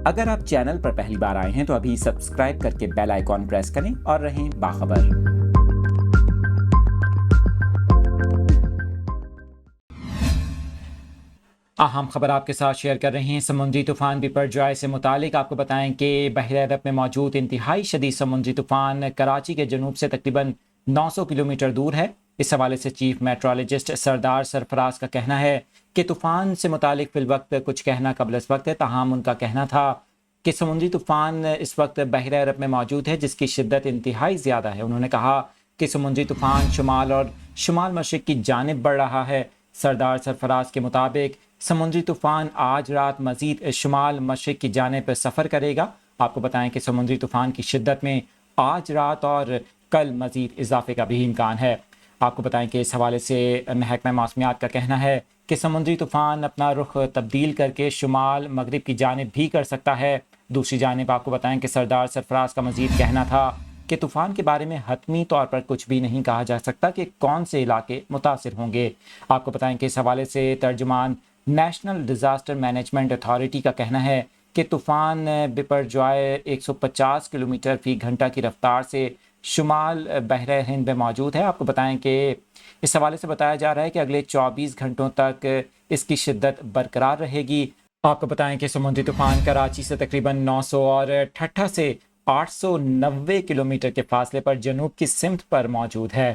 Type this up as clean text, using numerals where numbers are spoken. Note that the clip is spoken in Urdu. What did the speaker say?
اگر آپ چینل پر پہلی بار آئے ہیں تو ابھی سبسکرائب کر کے بیل آئیکن پریس کریں اور رہیں باخبر۔ اہم خبر آپ کے ساتھ شیئر کر رہے ہیں۔ سمندری طوفان بپرجوائے سے متعلق آپ کو بتائیں کہ بحر عرب میں موجود انتہائی شدید سمندری طوفان کراچی کے جنوب سے تقریباً 900 کلومیٹر دور ہے۔ اس حوالے سے چیف میٹرولوجسٹ سردار سرفراز کا کہنا ہے کہ طوفان سے متعلق فی الوقت کچھ کہنا قبل از وقت ہے، تاہم ان کا کہنا تھا کہ سمندری طوفان اس وقت بحر عرب میں موجود ہے جس کی شدت انتہائی زیادہ ہے۔ انہوں نے کہا کہ سمندری طوفان شمال اور شمال مشرق کی جانب بڑھ رہا ہے۔ سردار سرفراز کے مطابق سمندری طوفان آج رات مزید شمال مشرق کی جانب سفر کرے گا۔ آپ کو بتائیں کہ سمندری طوفان کی شدت میں آج رات اور کل مزید اضافے کا بھی امکان ہے۔ آپ کو بتائیں کہ اس حوالے سے محکمہ موسمیات کا کہنا ہے کہ سمندری طوفان اپنا رخ تبدیل کر کے شمال مغرب کی جانب بھی کر سکتا ہے۔ دوسری جانب آپ کو بتائیں کہ سردار سرفراز کا مزید کہنا تھا کہ طوفان کے بارے میں حتمی طور پر کچھ بھی نہیں کہا جا سکتا کہ کون سے علاقے متاثر ہوں گے۔ آپ کو بتائیں کہ اس حوالے سے ترجمان نیشنل ڈیزاسٹر مینجمنٹ اتھارٹی کا کہنا ہے کہ طوفان بپرجوائے 150 کلومیٹر فی گھنٹہ کی رفتار سے شمال بحر ہند میں موجود ہے۔ آپ کو بتائیں کہ اس حوالے سے بتایا جا رہا ہے کہ اگلے 24 گھنٹوں تک اس کی شدت برقرار رہے گی۔ آپ کو بتائیں کہ سمندری طوفان کراچی سے تقریباً 900 اور ٹھٹھہ سے 890 کلومیٹر کے فاصلے پر جنوب کی سمت پر موجود ہے۔